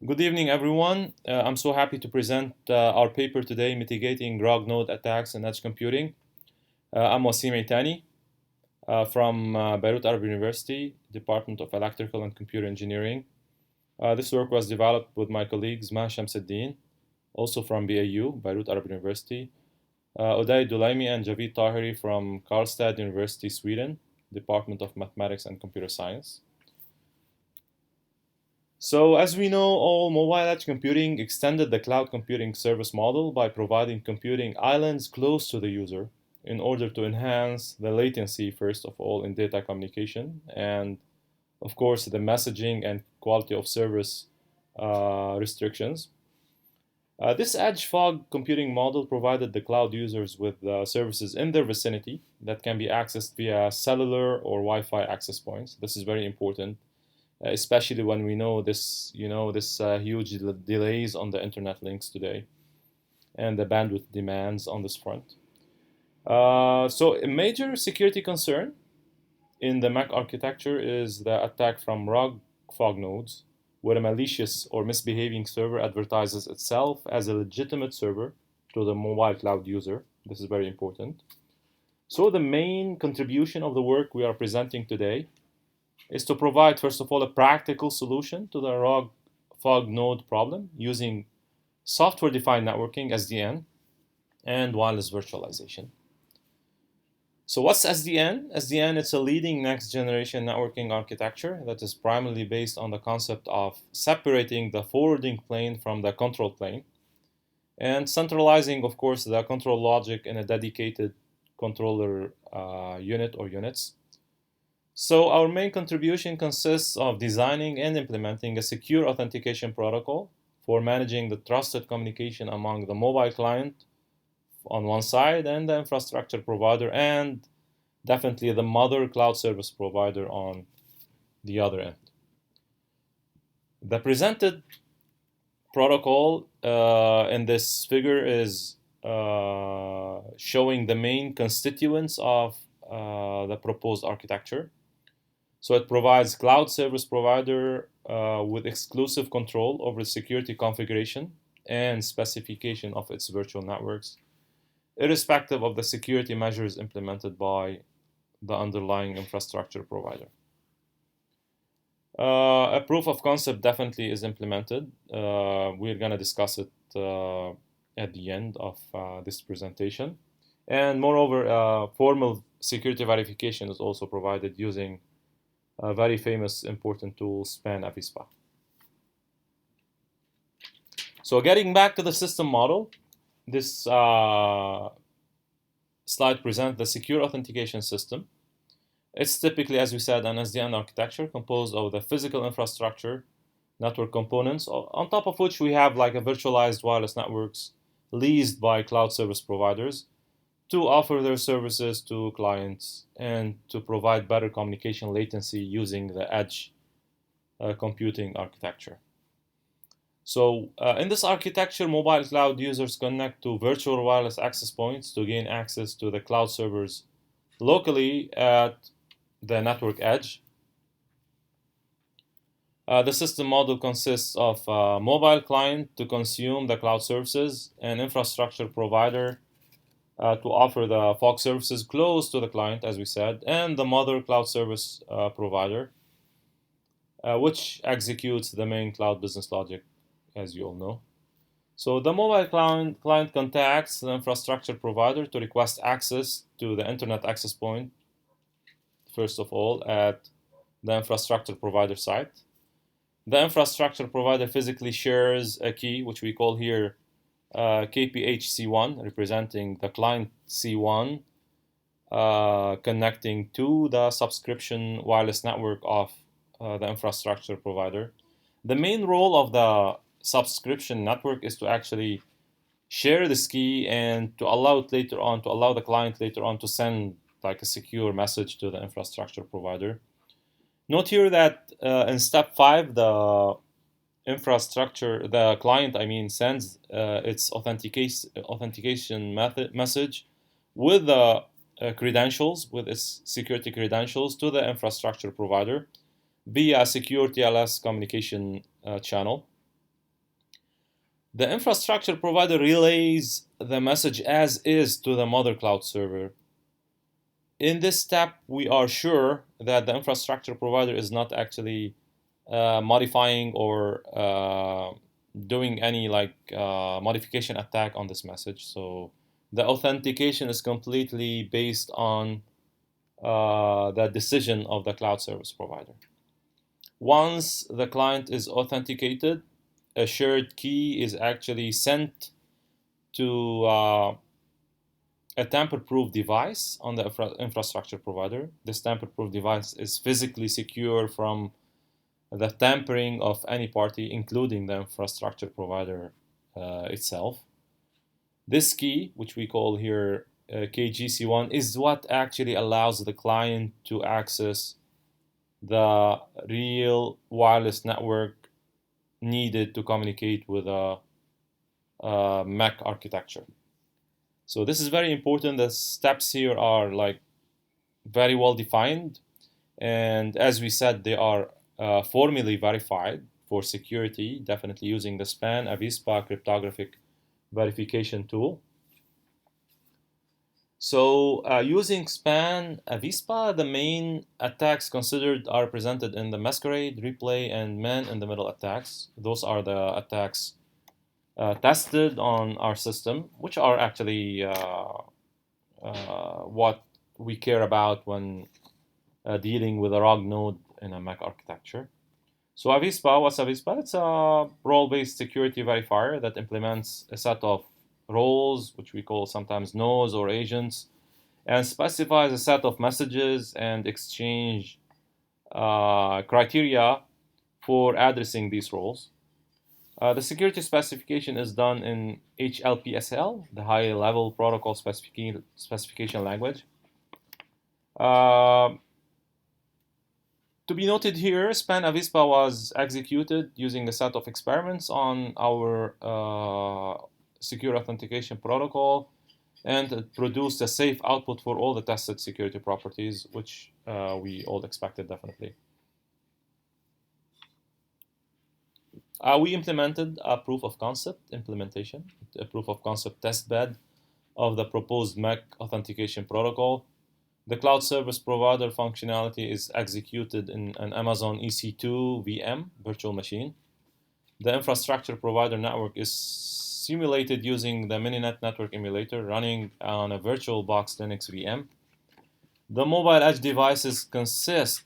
Good evening, everyone. I'm so happy to present our paper today, Mitigating ROG Node Attacks in Edge Computing. I'm Wasim Itani from Beirut Arab University, Department of Electrical and Computer Engineering. This work was developed with my colleagues Mah Shamsuddin, also from BAU, Beirut Arab University, Uday Dulaimi and Javid Tahiri from Karlstad University, Sweden, Department of Mathematics and Computer Science. So as we know, all mobile edge computing extended the cloud computing service model by providing computing islands close to the user in order to enhance the latency, first of all, in data communication, and of course, the messaging and quality of service restrictions. This edge fog computing model provided the cloud users with services in their vicinity that can be accessed via cellular or Wi-Fi access points. This is very important, especially when we know this, huge delays on the internet links today and the bandwidth demands on this front. So a major security concern in the Mac architecture is the attack from ROG fog nodes, where a malicious or misbehaving server advertises itself as a legitimate server to the mobile cloud user. This is very important. So the main contribution of the work we are presenting today is to provide, first of all, a practical solution to the ROG fog node problem using software-defined networking, SDN, and wireless virtualization. So what's SDN? SDN is a leading next-generation networking architecture that is primarily based on the concept of separating the forwarding plane from the control plane and centralizing, of course, the control logic in a dedicated controller unit or units. So our main contribution consists of designing and implementing a secure authentication protocol for managing the trusted communication among the mobile client on one side and the infrastructure provider and definitely the mother cloud service provider on the other end. The presented protocol in this figure is showing the main constituents of the proposed architecture. So it provides cloud service provider with exclusive control over the security configuration and specification of its virtual networks, irrespective of the security measures implemented by the underlying infrastructure provider. A proof of concept definitely is implemented. We're going to discuss it at the end of this presentation. And moreover, formal security verification is also provided using a very famous important tool, span avispa. So getting back to the system model, this slide presents the secure authentication system. It's typically, as we said, an SDN architecture composed of the physical infrastructure, network components, on top of which we have like a virtualized wireless networks leased by cloud service providers to offer their services to clients and to provide better communication latency using the edge computing architecture. So in this architecture, mobile cloud users connect to virtual wireless access points to gain access to the cloud servers locally at the network edge. The system model consists of a mobile client to consume the cloud services, an infrastructure provider to offer the fog services close to the client, as we said, and the mother cloud service provider, which executes the main cloud business logic, as you all know. So the mobile client contacts the infrastructure provider to request access to the internet access point, first of all, at the infrastructure provider site. The infrastructure provider physically shares a key, which we call here KPH-C1, representing the client C1 connecting to the subscription wireless network of the infrastructure provider. The main role of the subscription network is to actually share this key and to allow it later on, to allow the client later on to send like a secure message to the infrastructure provider. Note here that in step 5, the client sends its authentication message with the credentials, with its security credentials to the infrastructure provider via a secure TLS communication channel. The infrastructure provider relays the message as is to the mother cloud server. In this step, we are sure that the infrastructure provider is not actually modifying or doing any modification attack on this message. So the authentication is completely based on the decision of the cloud service provider. Once the client is authenticated, a shared key is actually sent to a tamper-proof device on the infrastructure provider. This tamper-proof device is physically secure from the tampering of any party, including the infrastructure provider itself. This key, which we call here KGC1, is what actually allows the client to access the real wireless network needed to communicate with a MAC architecture. So this is very important. The steps here are very well defined, and as we said, they are formally verified for security, definitely using the SPAN Avispa cryptographic verification tool. So using SPAN Avispa, the main attacks considered are presented in the masquerade, replay, and man-in-the-middle attacks. Those are the attacks tested on our system, which are actually what we care about when dealing with a ROG node in a Mac architecture. So Avispa, what's Avispa? It's a role-based security verifier that implements a set of roles, which we call sometimes nodes or agents, and specifies a set of messages and exchange criteria for addressing these roles. The security specification is done in HLPSL, the high-level protocol specification language. To be noted here, SPAN Avispa was executed using a set of experiments on our secure authentication protocol, and it produced a safe output for all the tested security properties, which we all expected definitely. We implemented a proof of concept implementation, a proof of concept testbed of the proposed MAC authentication protocol. The cloud service provider functionality is executed in an Amazon EC2 VM virtual machine. The infrastructure provider network is simulated using the Mininet network emulator running on a VirtualBox Linux VM. The mobile edge devices consist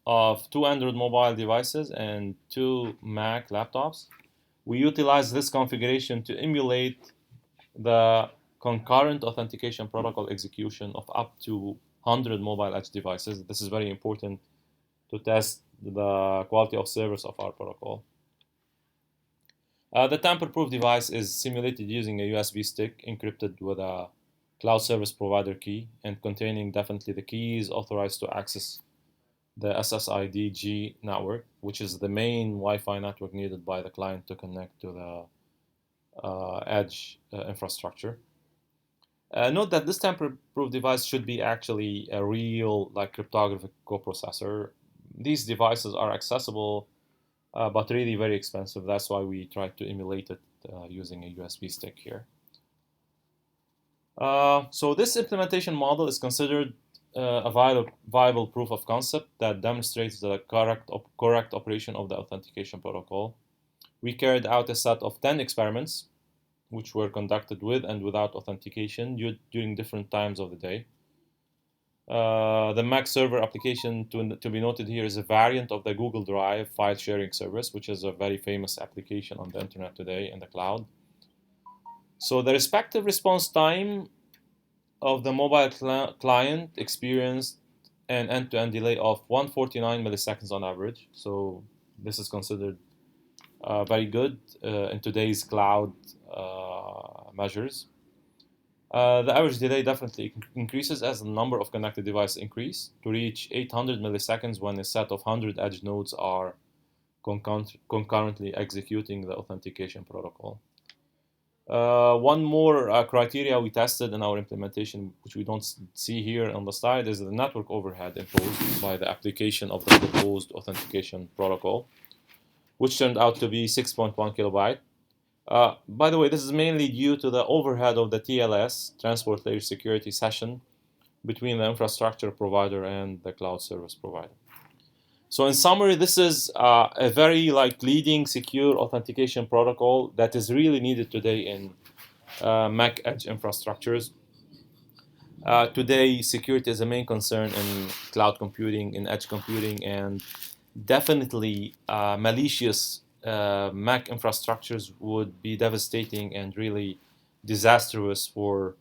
of 2 Android mobile devices and 2 Mac laptops. We utilize this configuration to emulate the concurrent authentication protocol execution of up to 100 mobile edge devices. This is very important to test the quality of service of our protocol. The tamper-proof device is simulated using a USB stick encrypted with a cloud service provider key and containing definitely the keys authorized to access the SSID-G network, which is the main Wi-Fi network needed by the client to connect to the edge infrastructure. Note that this tamper-proof device should be actually a real cryptographic coprocessor. These devices are accessible, but really very expensive. That's why we tried to emulate it using a USB stick here. So this implementation model is considered a viable proof of concept that demonstrates the correct operation of the authentication protocol. We carried out a set of 10 experiments which were conducted with and without authentication during different times of the day. The Mac server application to be noted here is a variant of the Google Drive file sharing service, which is a very famous application on the internet today in the cloud. So the respective response time of the mobile client experienced an end-to-end delay of 149 milliseconds on average. So this is considered very good in today's cloud measures. The average delay definitely increases as the number of connected devices increase to reach 800 milliseconds when a set of 100 edge nodes are concurrently executing the authentication protocol. One more criteria we tested in our implementation, which we don't see here on the slide, is the network overhead imposed by the application of the proposed authentication protocol, which turned out to be 6.1 kilobyte. By the way, this is mainly due to the overhead of the TLS, Transport Layer Security session, between the infrastructure provider and the cloud service provider. So in summary, this is a very like leading secure authentication protocol that is really needed today in Mac edge infrastructures. Today, security is a main concern in cloud computing, in edge computing, and definitely malicious Mac infrastructures would be devastating and really disastrous for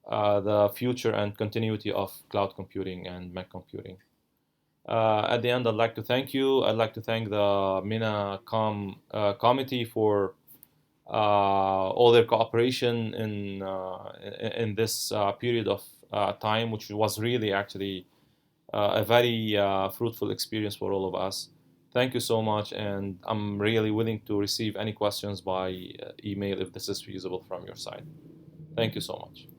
the future and continuity of cloud computing and Mac computing. At the end, I'd like to thank you. I'd like to thank the Menacomm committee for all their cooperation in this period of time, which was really actually a very fruitful experience for all of us. Thank you so much, and I'm really willing to receive any questions by email if this is feasible from your side. Thank you so much.